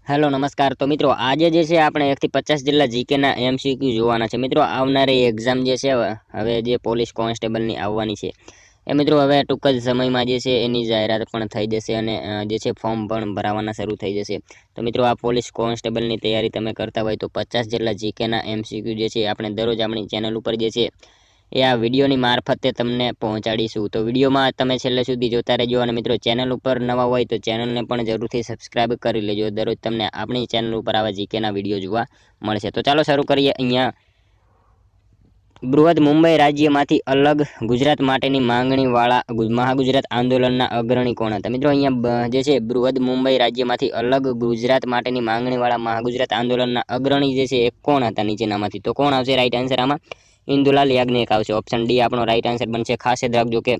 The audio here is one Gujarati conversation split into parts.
હેલો નમસ્કાર। તો મિત્રો આજે જે છે આપણે 1 થી 50 જેટલા જીકેના એમસીક્યુ જોવાના છે। મિત્રો આવનારી એક્ઝામ જે છે હવે જે પોલીસ કોન્સ્ટેબલની આવવાની છે એ મિત્રો હવે ટૂંક જ સમયમાં જે છે એની જાહેરાત પણ થઈ જશે અને જે છે ફોર્મ પણ ભરાવાના શરૂ થઈ જશે। તો મિત્રો આ પોલીસ કોન્સ્ટેબલની તૈયારી તમે કરતા હોય તો 50 જેટલા જીકેના એમસીક્યુ જે છે આપણે દરરોજ આપણી ચેનલ ઉપર જે છે એ આ વિડીયોની મારફતે તમને પહોંચાડીશું। તો વિડીયોમાં તમે છેલ્લે સુધી જોતા રહેજો અને મિત્રો ચેનલ ઉપર નવા હોય તો ચેનલને પણ જરૂરથી સબસ્ક્રાઇબ કરી લેજો। દરરોજ તમને આપણી ચેનલ ઉપર આવા જીકેના વિડીયો જોવા મળશે। તો ચાલો શરૂ કરીએ। અહીંયા બૃહદ મુંબઈ રાજ્યમાંથી અલગ ગુજરાત માટેની માંગણીવાળા મહાગુજરાત આંદોલનના અગ્રણી કોણ હતા? મિત્રો અહીંયા જે છે બૃહદ મુંબઈ રાજ્યમાંથી અલગ ગુજરાત માટેની માંગણીવાળા મહાગુજરાત આંદોલનના અગ્રણી જે છે એ કોણ હતા નીચેનામાંથી? તો કોણ આવશે રાઈટ આન્સર આમાં? ઇન્દુલાલ યાજ્ઞિક આવશે। ઓપ્શન ડી આપણો રાઈટ આન્સર બનશે। ખાસ યાદ રાખજો કે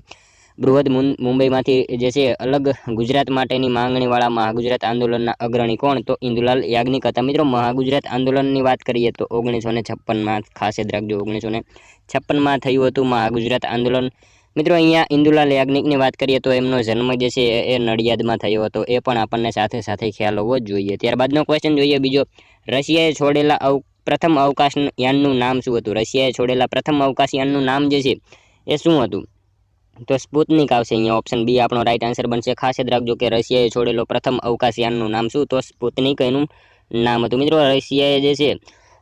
બૃહદ મુંબઈમાંથી જે છે અલગ ગુજરાત માટેની માંગણીવાળા મહાગુજરાત આંદોલનના અગ્રણી કોણ? તો ઇન્દુલાલ યાજ્ઞિક હતા। મિત્રો મહાગુજરાત આંદોલનની વાત કરીએ તો 1956માં ખાસ યાદ રાખજો 1956માં થયું હતું મહાગુજરાત આંદોલન। મિત્રો અહીંયા ઇન્દુલાલ યાજ્ઞિકની વાત કરીએ તો એમનો જન્મ જે છે એ નડિયાદમાં થયો હતો, એ પણ આપણને સાથે સાથે ખ્યાલ હોવો જ જોઈએ। ત્યારબાદનો ક્વેશ્ચન જોઈએ બીજો। રશિયાએ છોડેલા પ્રથમ અવકાશયાનનું નામ શું હતું? રશિયાએ છોડેલા પ્રથમ અવકાશયાનનું નામ જે છે એ શું હતું? તો સ્પુતનિક આવશે। અહીંયા ઓપ્શન બી આપણો રાઈટ આન્સર બનશે। ખાસ યાદ રાખજો કે રશિયાએ છોડેલો પ્રથમ અવકાશયાનનું નામ શું? તો સ્પુતનિક એનું નામ હતું। મિત્રો રશિયાએ જે છે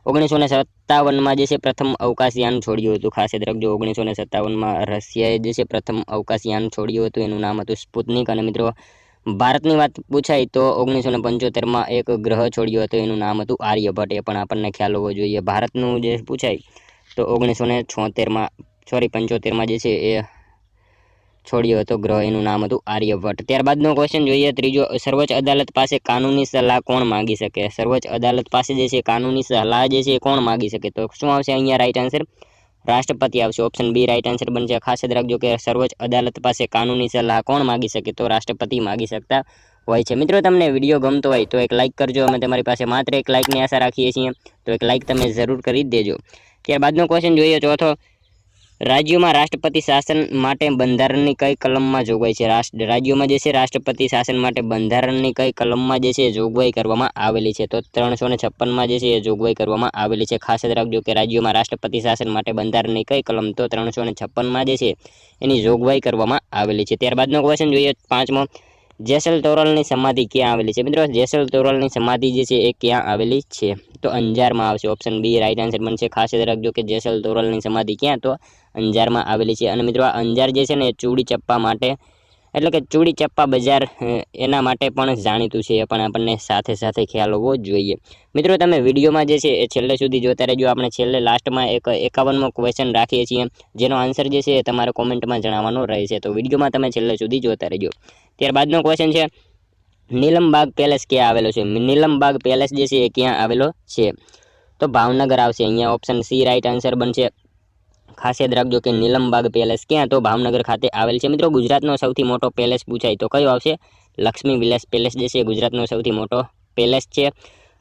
1957માં જે છે પ્રથમ અવકાશયાન છોડ્યું હતું। ખાસ યાદ રાખજો 1957માં રશિયાએ જે છે પ્રથમ અવકાશયાન છોડ્યું હતું, એનું નામ હતું સ્પુતનિક। અને મિત્રો ભારતની વાત પૂછાય તો 1975માં એક ગ્રહ છોડ્યો હતો, એનું નામ હતું આર્યભટ્ટ, એ પણ આપણને ખ્યાલ હોવો જોઈએ। ભારતનું જે પૂછાય તો 75માં જે છે એ છોડ્યો હતો ગ્રહ, એનું નામ હતું આર્યભટ્ટ। ત્યારબાદનો ક્વેશ્ચન જોઈએ ત્રીજો। સર્વોચ્ચ અદાલત પાસે કાનૂની સલાહ કોણ માંગી શકે? સર્વોચ્ચ અદાલત પાસે જે છે કાનૂની સલાહ જે છે કોણ માંગી શકે? તો શું આવશે અહીંયા રાઈટ આન્સર? રાષ્ટ્રપતિ આવશે। ઓપ્શન બી રાઈટ આન્સર બનશે। ખાસ યાદ રાખજો કે સર્વોચ્ચ અદાલત પાસે કાનૂની સલાહ કોણ માંગી શકે? તો રાષ્ટ્રપતિ માંગી શકતા હોય છે। મિત્રો તમને વિડીયો ગમતો હોય તો એક લાઇક કરજો। અમે તમારી પાસે માત્ર એક લાઇકની આશા રાખીએ છીએ, તો એક લાઇક તમે જરૂર કરી દેજો। ત્યારબાદનો ક્વેશ્ચન જોઈએ ચોથો। રાજ્યોમાં રાષ્ટ્રપતિ શાસન માટે બંધારણની કઈ કલમમાં જોગવાઈ છે? રાજ્યોમાં જે છે રાષ્ટ્રપતિ શાસન માટે બંધારણની કઈ કલમમાં જે છે જોગવાઈ કરવામાં આવેલી છે? તો 356માં જે છે એ જોગવાઈ કરવામાં આવેલી છે। ખાસ યાદ રાખજો કે રાજ્યોમાં રાષ્ટ્રપતિ શાસન માટે બંધારણની કઈ કલમ? તો 356માં જે છે એની જોગવાઈ કરવામાં આવેલી છે। ત્યારબાદનો ક્વેશ્ચન જોઈએ પાંચમો। જેસલ તોરલની સમાધિ ક્યાં આવેલી છે? મિત્રો જેસલ તોરલની સમાધિ જે છે એ ક્યાં આવેલી છે? તો અંજારમાં આવશે। ઓપ્શન બી રાઈટ આન્સર બનશે। ખાસ યાદ રાખજો કે જેસલ તોરલની સમાધિ ક્યાં? તો અંજારમાં આવેલી છે। અને મિત્રો આ અંજાર જે છે ને એ ચૂડી ચપ્પા માટે, એટલે કે ચૂડી ચપ્પા બજાર એના માટે પણ જાણીતું છે, એ પણ આપણને સાથે સાથે ખ્યાલ હોવો જોઈએ। મિત્રો તમે વિડીયોમાં જે છે એ છેલ્લે સુધી જોતા રહેજો। આપણે છેલ્લે લાસ્ટમાં એક 51મો ક્વેશ્ચન રાખીએ છીએ, જેનો આન્સર જે છે એ તમારે કોમેન્ટમાં જણાવવાનો રહેશે, તો વિડીયોમાં તમે છેલ્લે સુધી જોતા રહેજો। ત્યારબાદનો ક્વેશ્ચન છે નીલમબાગ પેલેસ ક્યાં આવેલો છે? નીલમબાગ પેલેસ જે છે એ ક્યાં આવેલો છે? તો ભાવનગર આવશે। અહીંયા ઓપ્શન સી રાઈટ આન્સર બનશે। ખાસ યાદ રાખજો કે નીલમબાગ પેલેસ ક્યાં? તો ભાવનગર ખાતે આવેલ છે। મિત્રો ગુજરાતનો સૌથી મોટો પેલેસ પૂછાય તો કયો આવશે? લક્ષ્મી વિલાસ પેલેસ જે છે ગુજરાતનો સૌથી મોટો પેલેસ છે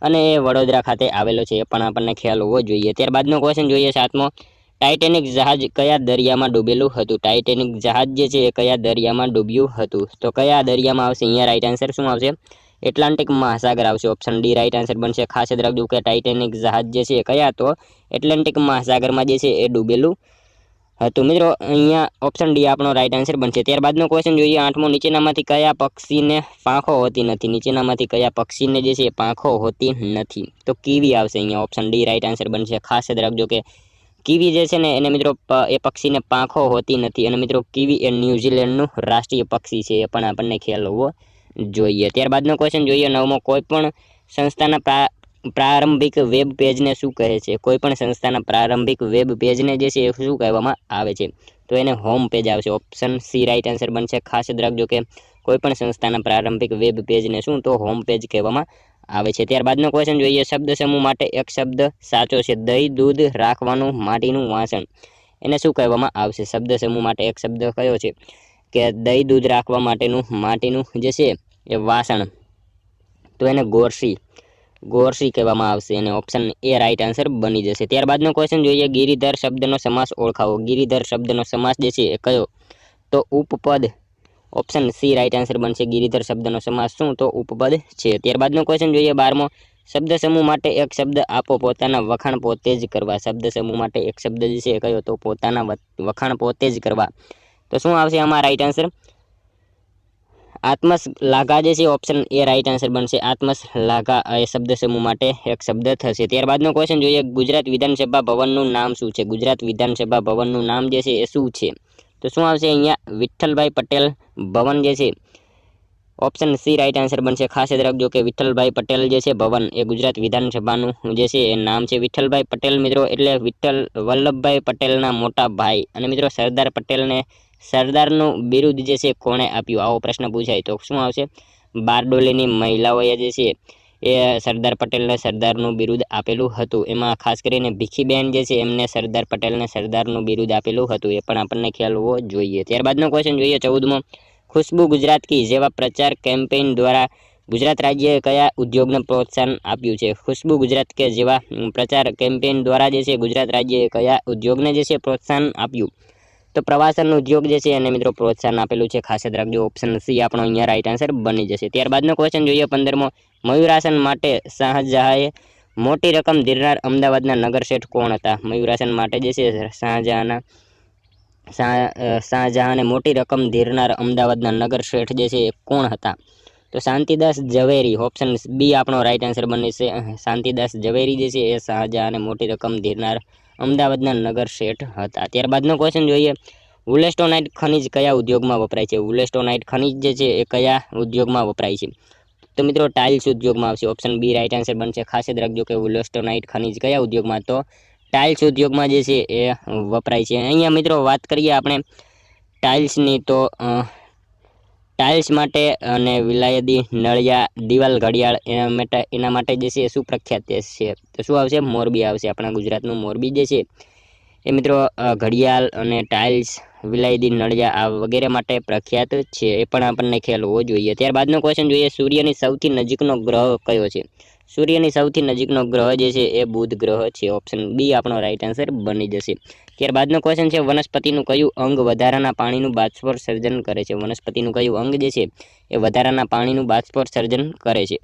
અને એ વડોદરા ખાતે આવેલો છે, એ પણ આપણને ખ્યાલ હોવો જોઈએ। ત્યારબાદનો ક્વેશ્ચન જોઈએ સાતમો। ટાઇટેનિક જહાજ કયા દરિયામાં ડૂબેલું હતું? ટાઇટેનિક જહાજ જે છે એ કયા દરિયામાં ડૂબ્યું હતું? તો કયા દરિયામાં આવશે? અહીંયા રાઈટ આન્સર શું આવશે? એટલાન્ટિક મહાસાગર આવશે। ઓપ્શન ડી રાઈટ આન્સર બનશે। ખાસ યાદ રાખજો કે ટાઇટેનિક જહાજ જે છે કયા? તો એટલાન્ટિક મહાસાગરમાં જે છે એ ડૂબેલું હતું। મિત્રો અહીંયા ઓપ્શન ડી આપણો રાઈટ આન્સર બનશે। ત્યારબાદનો ક્વેશ્ચન જોઈએ આઠમો। નીચેનામાંથી કયા પક્ષીને પાંખો હોતી નથી? નીચેનામાંથી કયા પક્ષીને જે છે પાંખો હોતી નથી? તો કીવી આવશે। અહીંયા ઓપ્શન ડી રાઈટ આન્સર બનશે। ખાસ યાદ રાખજો કે કીવી જે છે ને એને મિત્રો એ પક્ષીને પાંખો હોતી નથી, અને મિત્રો કીવી એ ન્યુઝીલેન્ડનું રાષ્ટ્રીય પક્ષી છે, એ પણ આપણને ખ્યાલ હોવો જોઈએ। ત્યારબાદનો ક્વેશ્ચન જોઈએ નવમો। કોઈ પણ સંસ્થાના પ્રારંભિક વેબ પેજને શું કહે છે? કોઈ પણ સંસ્થાના પ્રારંભિક વેબ પેજને જે છે એ શું કહેવામાં આવે છે? તો એને હોમ પેજ આવશે। ઓપ્શન સી રાઈટ આન્સર બનશે। ખાસ યાદ રાખજો કે કોઈ પણ સંસ્થાના પ્રારંભિક વેબ પેજને શું? તો હોમ પેજ કહેવામાં આવે છે। ત્યારબાદનો ક્વેશ્ચન જોઈએ શબ્દ સમૂહ માટે એક શબ્દ સાચો છે। દહીં દૂધ રાખવાનું માટીનું વાસણ, એને શું કહેવામાં આવશે? શબ્દ સમૂહ માટે એક શબ્દ કયો છે કે દહીં દૂધ રાખવા માટેનું માટીનું જે છે એ વાસણ, તો એને ગોરસી કહેવામાં આવશે, અને ઓપ્શન એ રાઈટ આન્સર બની જશે। ત્યારબાદનો ક્વેશ્ચન જોઈએ ગિરિધર શબ્દનો સમાસ ઓળખાવો। ગિરિધર શબ્દનો સમાસ જે છે એ કયો? તો ઉપપદ ઓપ્શન સી રાઈટ આન્સર બનશે. ગિરિધર શબ્દનો સમાસ શું? તો ઉપપદ છે. ત્યારબાદનો ક્વેશ્ચન જોઈએ 12મો. શબ્દ સમૂહ માટે એક શબ્દ આપો, પોતાના વખાણ પોતે જ કરવા. શબ્દ સમૂહ માટે એક શબ્દ જે છે કયો? તો પોતાના વખાણ પોતે જ કરવા. તો શું આવશે આમાં રાઈટ આન્સર? આત્મશ્લાઘા જે છે ઓપ્શન એ રાઈટ આન્સર બનશે. આત્મશ્લાઘા એ શબ્દ સમૂહ માટે એક શબ્દ થશે. ત્યારબાદનો ક્વેશ્ચન જોઈએ ગુજરાત વિધાનસભા ભવનનું નામ શું છે? ગુજરાત વિધાનસભા ભવનનું નામ જે છે એ શું છે? તો શું આવશે અહીંયા? વિઠ્ઠલભાઈ પટેલ ભવન જે છે ઓપ્શન સી રાઈટ આન્સર બનશે. ખાસ યાદ રાખજો કે વિઠ્ઠલભાઈ પટેલ જે છે ભવન એ ગુજરાત વિધાનસભાનું જે છે એ નામ છે. વિઠ્ઠલભાઈ પટેલ મિત્રો એટલે વિઠ્ઠલ વલ્લભભાઈ પટેલના મોટા ભાઈ. અને મિત્રો સરદાર પટેલને સરદારનું બિરુદ જે છે કોણે આપ્યું? આવો પ્રશ્ન પૂછાય તો શું આવશે? બારડોલીની મહિલાઓએ જે છે એ સરદાર પટેલને સરદારનું બિરુદ આપેલું હતું. એમાં ખાસ કરીને ભીખીબેન જે છે એમને સરદાર પટેલને સરદારનું બિરુદ આપેલું હતું. એ પણ આપણને ખ્યાલ હોવો જોઈએ. ત્યારબાદનો ક્વેશ્ચન જોઈએ 14મો. ખુશ્બુ ગુજરાત કી જેવા પ્રચાર કેમ્પેઇન દ્વારા ગુજરાત રાજ્યએ કયા ઉદ્યોગને પ્રોત્સાહન આપ્યું છે? ખુશ્બુ ગુજરાત કે જેવા પ્રચાર કેમ્પેઇન દ્વારા જે છે ગુજરાત રાજ્યએ કયા ઉદ્યોગને જે છે પ્રોત્સાહન આપ્યું? તો પ્રવાસન ઉદ્યોગ જે છે એને મિત્રો પ્રોત્સાહન આપેલું છે. ખાસ યાદ રાખજો ઓપ્શન સી આપણો અહીંયા રાઈટ આન્સર બની જશે. ત્યારબાદનો ક્વેશ્ચન જોઈએ 15મો. મયુરાસન માટે શાહજહાએ મોટી રકમ ધીરનાર અમદાવાદના નગર શેઠ કોણ હતા? મયુરાસન માટે જે છે શાહજહાને મોટી રકમ ધીરનાર અમદાવાદના નગર શેઠ જે છે એ કોણ હતા? તો શાંતિદાસ ઝવેરી ઓપ્શન બી આપણો રાઈટ આન્સર બને છે. શાંતિદાસ ઝવેરી જે છે એ શાહજહાને મોટી રકમ ધીરનાર અમદાવાદના નગર શેઠ હતા. ત્યારબાદનો ક્વેશ્ચન જોઈએ વુલેસ્ટોનાઇટ ખનિજ કયા ઉદ્યોગમાં વપરાય છે? વુલેસ્ટોનાઇટ ખનિજ જે છે એ કયા ઉદ્યોગમાં વપરાય છે? તો મિત્રો ટાઇલ્સ ઉદ્યોગમાં આવશે. ઓપ્શન બી રાઈટ આન્સર બનશે. ખાસ યાદ રાખજો કે વુલેસ્ટોનાઇટ ખનિજ કયા ઉદ્યોગમાં? તો ટાઇલ્સ ઉદ્યોગમાં જે છે એ વપરાય છે. અહીંયા મિત્રો વાત કરીએ આપણે ટાઇલ્સની તો ટાઇલ્સ માટે અને વિલાયદી નળિયા દિવાલ ઘડિયાળ એના માટે જે છે શું પ્રખ્યાત છે? તો શું આવશે? મોરબી આવશે. આપણા ગુજરાતનું મોરબી જે છે એ મિત્રો ઘડિયાળ અને ટાઇલ્સ વિલાયદી નળિયા આ વગેરે માટે પ્રખ્યાત છે. એ પણ આપણને ખ્યાલ હોવો જોઈએ. ત્યારબાદનો ક્વેશ્ચન જોઈએ સૂર્યની સૌથી નજીકનો ગ્રહ કયો છે? સૂર્યની સૌથી નજીકનો ગ્રહ જે છે એ બુધ ગ્રહ છે. ઓપ્શન બી આપણો રાઈટ આન્સર બની જશે. ત્યારબાદનો ક્વેશ્ચન છે વનસ્પતિનું કયું અંગ વધારાના પાણીનું બાષ્પોત્સર્જન કરે છે? વનસ્પતિનું કયું અંગ જે છે એ વધારાના પાણીનું બાષ્પોત્સર્જન કરે છે?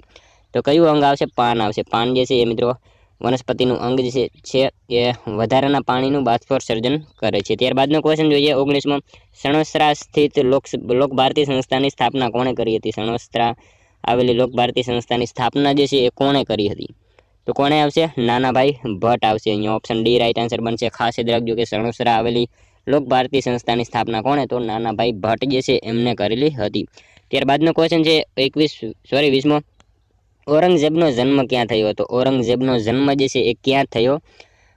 તો કયું અંગ આવશે? પાન આવશે. પાન જે છે એ મિત્રો વનસ્પતિનું અંગ જે છે એ વધારાના પાણીનું બાષ્પોત્સર્જન કરે છે. ત્યારબાદનો ક્વેશ્ચન જોઈએ 19મો. સણોસરા સ્થિત લોક ભારતી સંસ્થાની સ્થાપના કોણે કરી હતી? સણોસરા આવેલી લોક ભારતી સંસ્થાની સ્થાપના જે છે એ કોણે કરી હતી? તો કોણે આવશે? નાનાભાઈ ભટ્ટ આવશે. અહીંયા ઓપ્શન ડી રાઈટ આન્સર બનશે. ખાસ યાદ રાખજો કે સણોસરા આવેલી લોક ભારતી સંસ્થાની સ્થાપના કોણે? તો નાનાભાઈ ભટ્ટ જે છે એમને કરેલી હતી. ત્યારબાદનો ક્વેશ્ચન છે 20મો. ઔરંગઝેબનો જન્મ ક્યાં થયો હતો? ઔરંગઝેબનો જન્મ જે છે એ ક્યાં થયો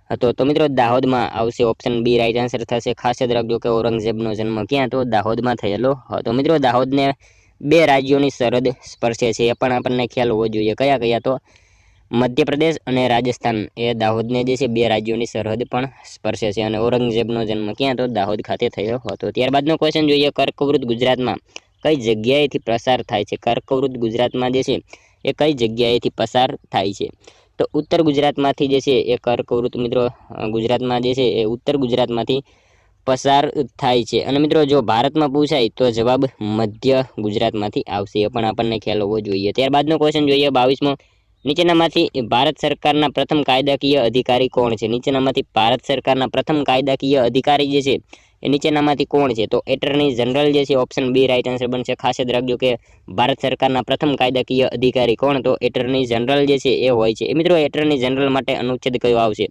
હતો? તો મિત્રો દાહોદમાં આવશે. ઓપ્શન બી રાઈટ આન્સર થશે. ખાસ યાદ રાખજો કે ઔરંગઝેબનો જન્મ ક્યાં? તો દાહોદમાં થયેલો હતો. મિત્રો દાહોદને 2 રાજ્યોની સરહદ સ્પર્શે છે. એ પણ આપણને ખ્યાલ હોવો જોઈએ. કયા કયા? તો મધ્યપ્રદેશ અને રાજસ્થાન એ દાહોદને જે છે 2 રાજ્યોની સરહદ પણ સ્પર્શે છે. અને ઔરંગઝેબનો જન્મ ક્યાં? તો દાહોદ ખાતે થયો હતો. ત્યારબાદનો ક્વેશ્ચન જોઈએ કર્કવૃત ગુજરાતમાં કઈ જગ્યાએથી પસાર થાય છે? કર્કવૃત ગુજરાતમાં જે છે એ કઈ જગ્યાએથી પસાર થાય છે? તો ઉત્તર ગુજરાતમાંથી જે છે એ કર્કવૃત મિત્રો ગુજરાતમાં જે છે એ ઉત્તર ગુજરાતમાંથી પસાર થાય છે. અને મિત્રો જો ભારતમાં પૂછાય તો જવાબ મધ્ય ગુજરાતમાંથી આવશે. એ પણ આપણને ખ્યાલ હોવો જોઈએ. ત્યારબાદનો ક્વેશ્ચન જોઈએ 22મો. નીચેનામાંથી ભારત સરકારના પ્રથમ કાયદાકીય અધિકારી કોણ છે? નીચેનામાંથી ભારત સરકારના પ્રથમ કાયદાકીય અધિકારી જે છે એ નીચેનામાંથી કોણ છે? તો એટર્ની જનરલ જે છે ઓપ્શન બી રાઈટ આન્સર બનશે. ખાસ યાદ રાખજો કે ભારત સરકારના પ્રથમ કાયદાકીય અધિકારી કોણ? તો એટર્ની જનરલ જે છે એ હોય છે. એ મિત્રો એટર્ની જનરલ માટે અનુચ્છેદ કયો આવશે?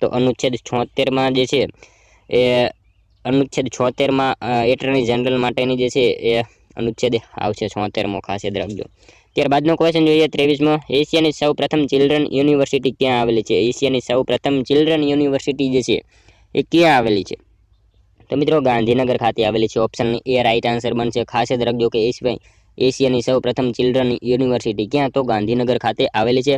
તો અનુચ્છેદ 76માં જે છે એ અનુચ્છેદ 76માં એટર્ની જનરલ માટેની જે છે એ અનુચ્છેદ આવશે 76મો. ખાસ યાદ રાખજો. ત્યારબાદનો ક્વેશ્ચન જોઈએ 23મો. એશિયાની સૌ પ્રથમ ચિલ્ડ્રન યુનિવર્સિટી ક્યાં આવેલી છે? એશિયાની સૌ પ્રથમ ચિલ્ડ્રન યુનિવર્સિટી જે છે એ ક્યાં આવેલી છે? તો મિત્રો ગાંધીનગર ખાતે આવેલી છે. ઓપ્શન એ રાઈટ આન્સર બનશે. ખાસ યાદ રાખજો કે એશિયાની સૌ પ્રથમ ચિલ્ડ્રન યુનિવર્સિટી ક્યાં? તો ગાંધીનગર ખાતે આવેલી છે.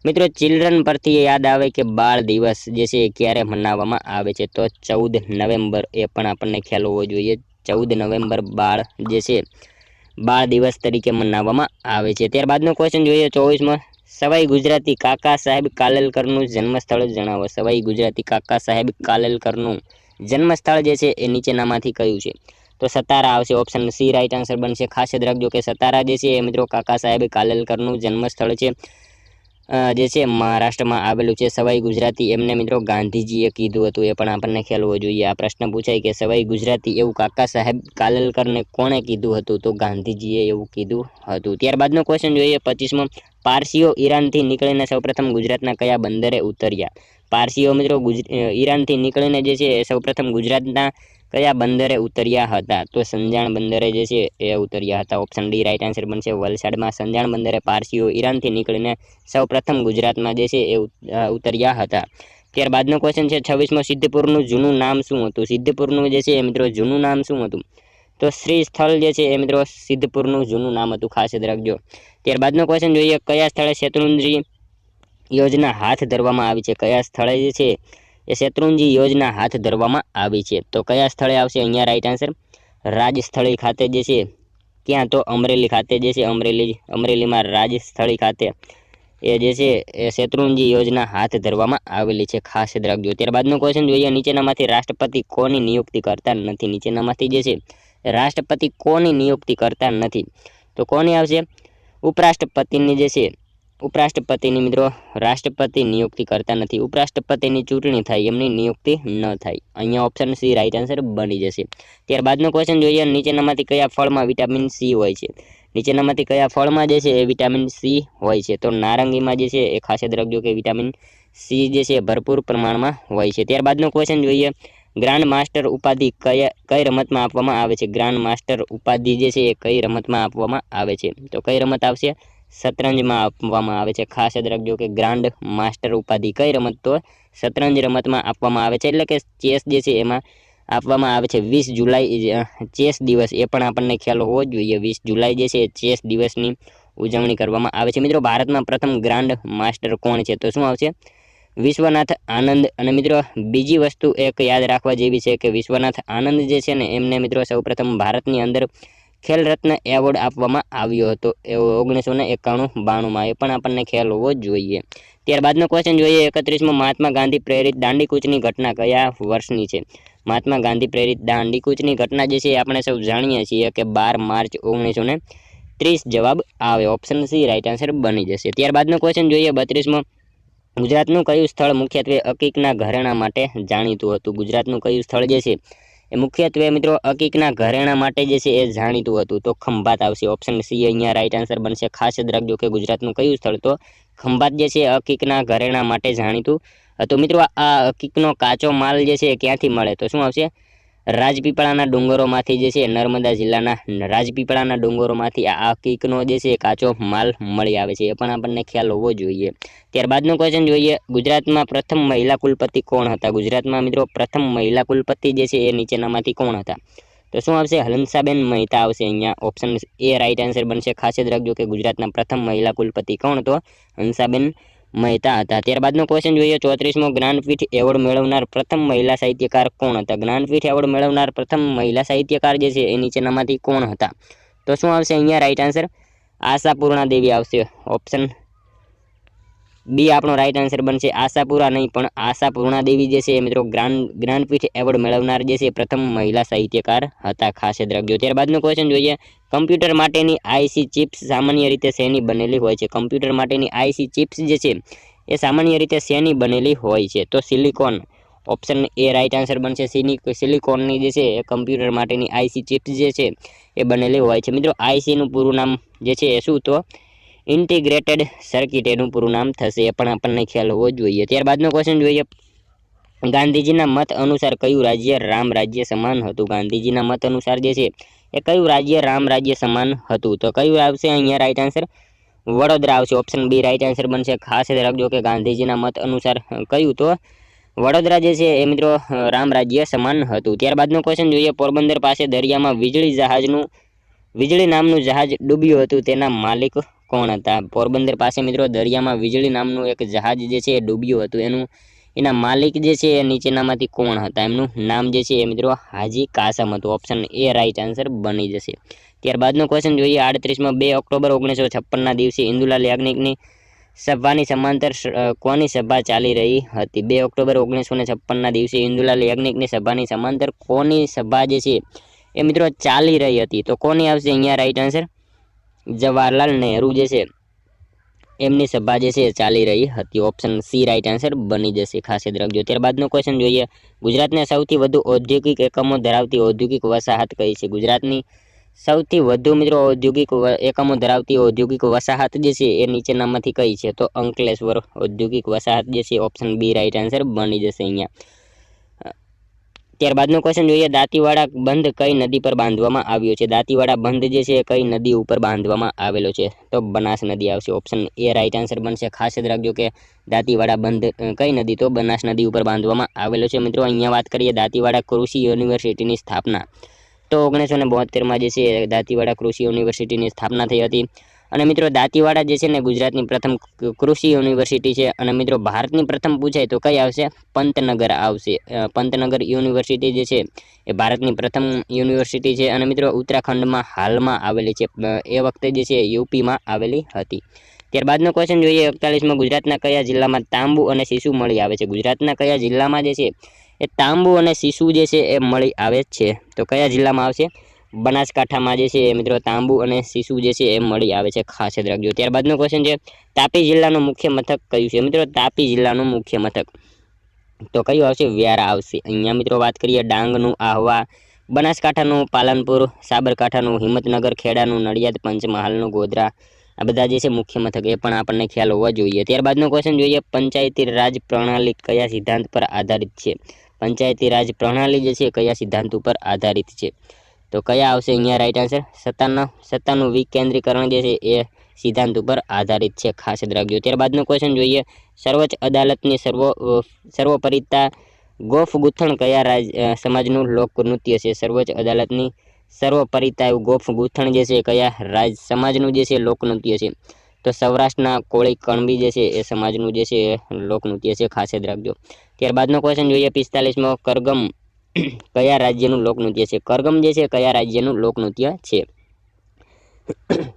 મિત્રો ચિલ્ડ્રન પરથી યાદ આવે કે બાળ દિવસ જે છે એ ક્યારે મનાવવામાં આવે છે? તો 14 નવેમ્બર. એ પણ આપણને ખ્યાલ હોવો જોઈએ. 14 નવેમ્બર બાળ જે છે બાળ દિવસ તરીકે મનાવવામાં આવે છે. ત્યારબાદનો ક્વેશ્ચન જોઈએ 24મો. સવાઈ ગુજરાતી કાકા સાહેબ કાલેલકરનું જન્મસ્થળ જણાવો. સવાઈ ગુજરાતી કાકા સાહેબ કાલેલકરનું જન્મસ્થળ જે છે એ નીચેનામાંથી કયું છે? તો સતારા આવશે, ઓપ્શન સી રાઈટ આન્સર બનશે। ખાસ યાદ રાખજો કે સતારા જે છે એ મિત્રો કાકા સાહેબ કાલેલકરનું જન્મસ્થળ છે, જે છે મહારાષ્ટ્રમાં આવેલું છે। સવાઈ ગુજરાતી એમને મિત્રો ગાંધીજીએ કીધું હતું, એ પણ આપણને ખ્યાલ હોવો જોઈએ। આ પ્રશ્ન પૂછાય કે સવાઈ ગુજરાતી એવું કાકા સાહેબ કાલેલકરને કોણે કીધું હતું, તો ગાંધીજીએ એવું કીધું હતું। ત્યારબાદનો ક્વેશ્ચન જોઈએ 25મો। પારસીઓ ઈરાનથી નીકળીને સૌપ્રથમ ગુજરાતના કયા બંદરે ઉતર્યા? પારસીઓ મિત્રો ઈરાનથી નીકળીને જે છે સૌપ્રથમ ગુજરાતના કયા બંદરે ઉતર્યા હતા? તો સંજાણ બંદરે જે છે એ ઉતર્યા હતા। ઓપ્શન ડી રાઈટ આન્સર બનશે। વલસાડમાં સંજાણ બંદરે પારસીઓ ઈરાનથી નીકળીને સૌપ્રથમ ગુજરાતમાં જે છે એ ઉતર્યા હતા। ત્યારબાદનો ક્વેશ્ચન છે 26મો। સિદ્ધપુરનું જૂનું નામ શું હતું? સિદ્ધપુરનું જે છે મિત્રો જૂનું નામ શું હતું? તો શ્રી સ્થળ જે છે એ મિત્રો સિદ્ધપુરનું જૂનું નામ હતું, ખાસ યાદ રાખજો। ત્યારબાદનો ક્વેશ્ચન જોઈએ કયા સ્થળે શેત્રુંજી યોજના હાથ ધરવામાં આવી છે? કયા સ્થળે જે છે એ શેત્રુંજી યોજના હાથ ધરવામાં આવી છે? તો કયા સ્થળે આવશે અહીંયા રાઈટ આન્સર? રાજસ્થળી ખાતે જે છે, ક્યાં? તો અમરેલી ખાતે જે છે, અમરેલીમાં રાજસ્થળી ખાતે એ જે છે એ શેત્રુંજી યોજના હાથ ધરવામાં આવેલી છે, ખાસ યાદ રાખજો। ત્યારબાદનો ક્વેશ્ચન જોઈએ નીચેનામાંથી રાષ્ટ્રપતિ કોની નિયુક્તિ કરતા નથી? નીચેનામાંથી જે છે રાષ્ટ્રપતિ કોની નિયુક્તિ કરતા નથી? તો કોની આવશે? ઉપરાષ્ટ્રપતિની જે છે, ઉપરાષ્ટ્રપતિની મિત્રો રાષ્ટ્રપતિ નિયુક્તિ કરતા નથી। ઉપરાષ્ટ્રપતિની ચૂંટણી થાય, એમની નિયુક્તિ ન થાય। અહીંયા ઓપ્શન સી રાઈટ આન્સર બની જશે। ત્યારબાદનો ક્વેશ્ચન જોઈએ નીચેનામાંથી કયા ફળમાં વિટામિન સી હોય છે? નીચેનામાંથી કયા ફળમાં જે છે એ વિટામિન સી હોય છે? તો નારંગીમાં જે છે એ ખાસ યાદ રાખજો કે વિટામિન સી જે છે ભરપૂર પ્રમાણમાં હોય છે। ત્યારબાદનો ક્વેશ્ચન જોઈએ ગ્રાન્ડ માસ્ટર ઉપાધિ કઈ રમતમાં આપવામાં આવે છે? ગ્રાન્ડ માસ્ટર ઉપાધિ જે છે એ કઈ રમતમાં આપવામાં આવે છે? તો કઈ રમત આવશે? શતરંજમાં આપવામાં આવે છે, ખાસ યાદ રાખજો કે ગ્રાન્ડ માસ્ટર ઉપાધિ કઈ રમત? તો શતરંજ રમતમાં આપવામાં આવે છે, એટલે કે ચેસ જે છે એમાં આપવામાં આવે છે। 20 જુલાઈ ચેસ દિવસ, એ પણ આપણને ખ્યાલ હોવો જોઈએ। 20 જુલાઈ જે છે ચેસ દિવસની ઉજવણી કરવામાં આવે છે। મિત્રો ભારતમાં પ્રથમ ગ્રાન્ડ માસ્ટર કોણ છે? તો શું આવશે? વિશ્વનાથ આનંદ। અને મિત્રો બીજી વસ્તુ એક યાદ રાખવા જેવી છે કે વિશ્વનાથ આનંદ જે છે ને એમને મિત્રો સૌપ્રથમ ભારતની અંદર ખેલ રત્ન એવોર્ડ આપવામાં આવ્યો હતો 1991-92માં, એ પણ આપણને ખ્યાલ હોવો જોઈએ। ત્યારબાદનો ક્વેશ્ચન જોઈએ 31મો। મહાત્મા ગાંધી પ્રેરિત દાંડીકૂચની ઘટના કયા વર્ષની છે? મહાત્મા ગાંધી પ્રેરિત દાંડીકૂચની ઘટના જે છે આપણે સૌ જાણીએ છીએ કે 12 માર્ચ 1930 જવાબ આવે, ઓપ્શન સી રાઈટ આન્સર બની જશે। ત્યારબાદનો ક્વેશ્ચન જોઈએ 32મો। ગુજરાતનું કયું સ્થળ મુખ્યત્વે અકીકના ઘરેણા માટે જાણીતું હતું? ગુજરાતનું કયું સ્થળ જે છે એ મુખ્યત્વે મિત્રો અકીકના ઘરેણા માટે જે છે એ જાણીતું હતું? તો ખંભાત આવશે, ઓપ્શન સી અહીંયા રાઈટ આન્સર બનશે। ખાસ યાદ રાખજો કે ગુજરાતનું કયું સ્થળ? તો ખંભાત જે છે અકીકના ઘરેણા માટે જાણીતું હતું। મિત્રો આ અકીકનો કાચો માલ જે છે એ ક્યાંથી મળે? તો શું આવશે? રાજપીપળાના ડુંગરોમાંથી જે છે નર્મદા જિલ્લાના રાજપીપળાના ડુંગરોમાંથી આ અકીકનો જે છે કાચો માલ મળી આવે છે, એ પણ આપણને ખ્યાલ હોવો જોઈએ। ત્યારબાદનો ક્વેશ્ચન જોઈએ ગુજરાતમાં પ્રથમ મહિલા કુલપતિ કોણ હતા? ગુજરાતમાં મિત્રો પ્રથમ મહિલા કુલપતિ જે છે એ નીચેનામાંથી કોણ હતા? તો શું આવશે? હંસાબેન મહેતા આવશે અહીંયા, ઓપ્શન એ રાઈટ આન્સર બનશે। ખાસ યાદ રાખજો કે ગુજરાતના પ્રથમ મહિલા કુલપતિ કોણ? તો હંસાબેન મહેતા હતા। ત્યારબાદનો ક્વેશ્ચન જોઈએ 34મો। જ્ઞાનપીઠ એવોર્ડ મેળવનાર પ્રથમ મહિલા સાહિત્યકાર કોણ હતા? જ્ઞાનપીઠ એવોર્ડ મેળવનાર પ્રથમ મહિલા સાહિત્યકાર જે છે એ નીચેનામાંથી કોણ હતા? તો શું આવશે અહીંયા રાઈટ આન્સર? આશાપૂર્ણા દેવી આવશે, ઓપ્શન બી આપણો રાઈટ આન્સર બનશે। આશાપુરા નહીં પણ આશાપૂર્ણા દેવી જે છે મિત્રો જ્ઞાનપીઠ એવોર્ડ મેળવનાર જે છે પ્રથમ મહિલા સાહિત્યકાર હતા, ખાસ યાદ રાખજો। ત્યારબાદનો ક્વેશ્ચન જોઈએ કમ્પ્યુટર માટેની આઈસી ચિપ્સ સામાન્ય રીતે શેની બનેલી હોય છે? કમ્પ્યુટર માટેની આઈસી ચિપ્સ જે છે એ સામાન્ય રીતે શેની બનેલી હોય છે? તો silicon, option A right answer બનશે। સિલિકોનની જે છે એ કમ્પ્યુટર માટેની આઈસી ચિપ્સ જે છે એ બનેલી હોય છે। મિત્રો આઈસીનું પૂરું નામ જે છે એ શું? તો ઇન્ટિગ્રેટેડ સર્કિટ એનું પૂરું નામ થશે, એ પણ આપણને ખ્યાલ હોવો જોઈએ। ત્યારબાદનો ક્વેશ્ચન જોઈએ ગાંધીજીના મત અનુસાર કયું રાજ્ય રામ રાજ્ય સમાન હતું? ગાંધીજીના મત અનુસાર જે છે એ કયું રાજ્ય રામ રાજ્ય સમાન હતું? તો કયું આવશે અહીંયા રાઈટ આન્સર? વડોદરા આવશે, ઓપ્શન બી રાઈટ આન્સર બનશે। ખાસ યાદ રાખજો કે ગાંધીજીના મત અનુસાર કયું? તો વડોદરા જે છે એ મિત્રો રામ રાજ્ય સમાન હતું। ત્યારબાદનો ક્વેશ્ચન જોઈએ પોરબંદર પાસે દરિયામાં વીજળી નામનું જહાજ ડૂબ્યું હતું, તેના માલિક કોણ હતા? પોરબંદર પાસે મિત્રો દરિયામાં વીજળી નામનું એક જહાજ જે છે એ ડૂબ્યું હતું, એના માલિક જે છે એ નીચેનામાંથી કોણ હતા? એમનું નામ જે છે એ મિત્રો હાજી કાસમ હતું, ઓપ્શન એ રાઈટ આન્સર બની જશે। ત્યારબાદનો ક્વેશ્ચન જોઈએ 38માં। 2 ઓક્ટોબર 1956ના દિવસે ઇન્દુલાલ યાજ્ઞિકની સભાની સમાંતર કોની સભા ચાલી રહી હતી? 2 ઓક્ટોબર 1956ના દિવસે ઇન્દુલાલ યાજ્ઞિકની સભાની સમાંતર કોની સભા જે છે એ મિત્રો ચાલી રહી હતી. તો કોની આવશે અહીંયા રાઈટ આન્સર? જવાહરલાલ નહેરુ જે છે એમની સભા જે છે ચાલી રહી હતી. ઓપ્શન સી રાઈટ આન્સર બની જશે, ખાસ યાદ રાખજો. ત્યારબાદનો ક્વેશ્ચન જોઈએ, ગુજરાતને સૌથી વધુ ઔદ્યોગિક એકમો ધરાવતી ઔદ્યોગિક વસાહત કઈ છે? ગુજરાતની સૌથી વધુ મિત્રો ઔદ્યોગિક એકમો ધરાવતી ઔદ્યોગિક વસાહત જે છે એ નીચેનામાંથી કઈ છે? તો અંકલેશ્વર ઔદ્યોગિક વસાહત જે છે ઓપ્શન બી રાઈટ આન્સર બની જશે અહીંયા. ત્યારબાદનો ક્વેશ્ચન જોઈએ, દાંતીવાડા બંધ કઈ નદી પર બાંધવામાં આવ્યો છે? દાંતીવાડા બંધ જે છે કઈ નદી ઉપર બાંધવામાં આવેલો છે? તો બનાસ નદી આવશે. ઓપ્શન એ રાઈટ આન્સર બનશે. ખાસ યાદ રાખજો કે દાંતીવાડા બંધ કઈ નદી? તો બનાસ નદી ઉપર બાંધવામાં આવેલો છે. મિત્રો અહીંયા વાત કરીએ દાંતીવાડા કૃષિ યુનિવર્સિટીની સ્થાપના તો 1972માં જે છે દાંતીવાડા કૃષિ યુનિવર્સિટીની સ્થાપના થઈ હતી. અને મિત્રો દાંતીવાડા જે છે ને ગુજરાતની પ્રથમ કૃષિ યુનિવર્સિટી છે. અને મિત્રો ભારતની પ્રથમ પૂછાય તો કઈ આવશે? પંતનગર આવશે. પંતનગર યુનિવર્સિટી જે છે એ ભારતની પ્રથમ યુનિવર્સિટી છે. અને મિત્રો ઉત્તરાખંડમાં હાલમાં આવેલી છે, એ વખતે જે છે યુપીમાં આવેલી હતી. ત્યારબાદનો ક્વેશ્ચન જોઈએ, 41માં ગુજરાતના કયા જિલ્લામાં તાંબુ અને સીસુ મળી આવે છે? ગુજરાતના કયા જિલ્લામાં જે છે એ તાંબુ અને સીસુ જે છે એ મળી આવે છે? તો કયા જિલ્લામાં આવશે? બનાસકાંઠામાં જે છે મિત્રો તાંબુ અને સીસુ જે છે એ મળી આવે છે, ખાસ યાદ રાખજો. ત્યારબાદનો ક્વેશ્ચન છે, તાપી જિલ્લાનું મુખ્ય મથક કયું છે? મિત્રો તાપી જિલ્લાનું મુખ્ય મથક તો કયું આવશે? વ્યારા આવશે. અહીંયા મિત્રો વાત કરીએ ડાંગનું આહવા, બનાસકાંઠાનું પાલનપુર, સાબરકાંઠાનું હિંમતનગર, ખેડાનું નડિયાદ, પંચમહાલનું ગોધરા. આ બધા જે છે મુખ્ય મથક એ પણ આપણને ખ્યાલ હોવા જોઈએ. ત્યારબાદનો ક્વેશ્ચન જોઈએ, પંચાયતી રાજ પ્રણાલી કયા સિદ્ધાંત પર આધારિત છે? પંચાયતી રાજ પ્રણાલી જે છે કયા સિદ્ધાંત ઉપર આધારિત છે? તો કયા આવશે અહીંયા રાઈટ આન્સર? સત્તાનું વિકેન્દ્રીકરણ જે છે એ સિદ્ધાંત ઉપર આધારિત છે, ખાસ યાદ રાખજો. ત્યારબાદનો ક્વેશ્ચન જોઈએ, સર્વોચ્ચ અદાલતની સર્વોપરિતા ગોફ ગૂંથણ કયા સમાજનું લોકનૃત્ય છે? સર્વોચ્ચ અદાલતની સર્વોપરિતા ગોફ ગૂંથણ જે છે કયા રાજ સમાજનું જે છે લોકનૃત્ય છે? તો સૌરાષ્ટ્રના કોળી કણબી જે છે એ સમાજનું જે છે લોકનૃત્ય છે, ખાસ યાદ રાખજો. ત્યારબાદનો ક્વેશ્ચન જોઈએ, 45મો કરગમ કયા રાજ્યનું લોકનૃત્ય છે? કરગમ જે છે કયા રાજ્યનું લોકનૃત્ય છે?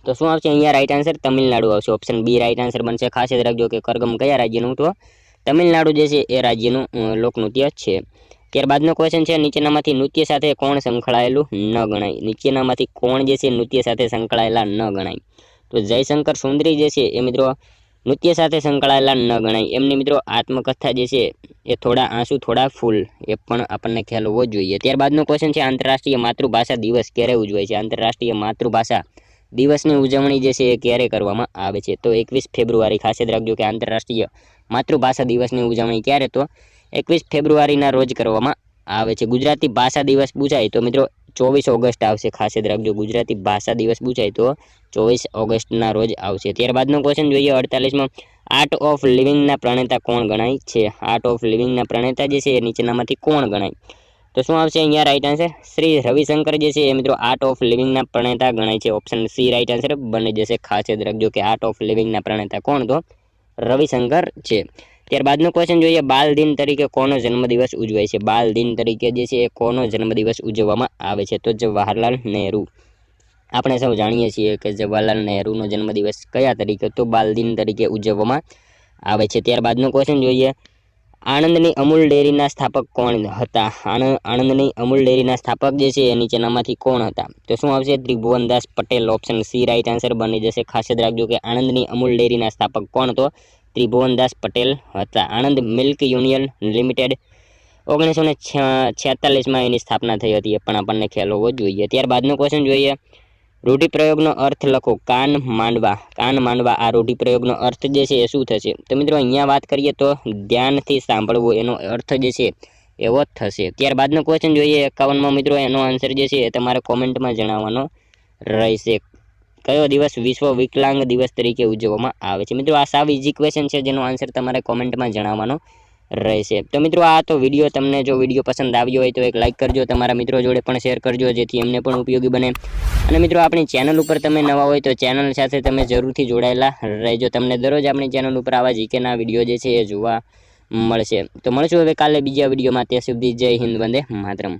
તો શું આવશે અહીંયા રાઈટ આન્સર? તમિલનાડુ આવશે. ઓપ્શન બી રાઈટ આન્સર બનશે. ખાસ યાદ રાખજો કે કરગમ કયા રાજ્યનું? તો તમિલનાડુ જે છે એ રાજ્યનું લોકનૃત્ય છે. ત્યારબાદનો ક્વેશ્ચન છે, નીચેનામાંથી નૃત્ય સાથે કોણ સંકળાયેલું ન ગણાય? નીચેનામાંથી કોણ જે છે નૃત્ય સાથે સંકળાયેલા ન ગણાય? તો જયશંકર સુંદરી જે છે એ મિત્રો નૃત્ય સાથે સંકળાયેલા ન ગણાય. એમની મિત્રો આત્મકથા જે છે એ થોડા આંસુ થોડા ફૂલ, એ પણ આપણને ખ્યાલ હોવો જોઈએ. ત્યારબાદનો ક્વેશ્ચન છે, આંતરરાષ્ટ્રીય માતૃભાષા દિવસ ક્યારે ઉજવાય છે? આંતરરાષ્ટ્રીય માતૃભાષા દિવસની ઉજવણી જે છે એ ક્યારે કરવામાં આવે છે? તો 21 ફેબ્રુઆરી. ખાસ યાદ રાખજો કે આંતરરાષ્ટ્રીય માતૃભાષા દિવસની ઉજવણી ક્યારે? તો 21 ફેબ્રુઆરીના રોજ કરવામાં આવે છે. ગુજરાતી ભાષા દિવસ પૂછાય તો મિત્રો 24 ઓગસ્ટ આવશે. ખાસ યાદ રાખજો, ગુજરાતી ભાષા દિવસ પૂછાય તો 24 ઓગસ્ટના રોજ આવશે. ત્યારબાદનો ક્વેશ્ચન જોઈએ, 48માં આર્ટ ઓફ લિવિંગના પ્રણેતા કોણ ગણાય છે? આર્ટ ઓફ લિવિંગના પ્રણેતા જે છે એ નીચેનામાંથી કોણ ગણાય? તો શું આવશે અહીંયા રાઈટ આન્સર? શ્રી રવિશંકર જે છે એ મિત્રો આર્ટ ઓફ લિવિંગના પ્રણેતા ગણાય છે. ઓપ્શન સી રાઈટ આન્સર બની જશે. ખાસ યાદ રાખજો કે આર્ટ ઓફ લિવિંગના પ્રણેતા કોણ? તો રવિશંકર છે. ત્યારબાદનો ક્વેશ્ચન જોઈએ, બાલ દિન તરીકે કોનો જન્મદિવસ ઉજવાય છે? બાલ દિન તરીકે જે છે એ કોનો જન્મદિવસ ઉજવવામાં આવે છે? તો જવાહરલાલ નહેરુ. આપણે સૌ જાણીએ છીએ કે જવાહરલાલ નહેરુનો જન્મદિવસ કયા તરીકે? તો બાલ દિન તરીકે ઉજવવામાં આવે છે. ત્યારબાદનો ક્વેશ્ચન જોઈએ, આણંદની અમૂલ ડેરીના સ્થાપક કોણ હતા? આણંદની અમૂલ ડેરીના સ્થાપક જે છે એ નીચેનામાંથી કોણ હતા? તો શું આવશે? Tribhuvandas Patel. Option C right answer બની જશે. ખાસ યાદ રાખજો કે આણંદની અમૂલ ડેરીના સ્થાપક કોણ? તો ત્રિભુવનદાસ પટેલ હતા. આણંદ મિલ્ક યુનિયન લિમિટેડ 1946માં એની સ્થાપના થઈ હતી, એ પણ આપણને ખ્યાલ હોવો જોઈએ. ત્યારબાદનો ક્વેશ્ચન જોઈએ, રૂઢિપ્રયોગનો અર્થ લખો. કાન માંડવા આ રૂઢિપ્રયોગનો અર્થ જે છે એ શું થશે? તો મિત્રો અહીંયા વાત કરીએ તો ધ્યાનથી સાંભળવું, એનો અર્થ જે છે એવો થશે. ત્યારબાદનો ક્વેશ્ચન જોઈએ 51માં મિત્રો, એનો આન્સર જે છે એ તમારે કોમેન્ટમાં જણાવવાનો રહેશે. કયો દિવસ વિશ્વ વિકલાંગ દિવસ તરીકે ઉજવવામાં આવે છે? મિત્રો આ સાવ ઇઝી ક્વેશ્ચન છે, જેનો આન્સર તમારે કોમેન્ટમાં જણાવવાનો રહેશે. તો મિત્રો આ તો વિડીયો, તમને જો વિડીયો પસંદ આવ્યો હોય તો એક લાઇક કરજો, તમારા મિત્રો જોડે પણ શેર કરજો, જેથી એમને પણ ઉપયોગી બને. અને મિત્રો આપણી ચેનલ ઉપર તમે નવા હોય તો ચેનલ સાથે તમે જરૂરથી જોડાયેલા રહેજો. તમને દરરોજ આપણી ચેનલ ઉપર આવા જીકેના વિડીયો જે છે એ જોવા મળશે. તો મળશું હવે કાલે બીજા વિડીયોમાં. ત્યાં સુધી જય હિન્દ, વંદે માતરમ.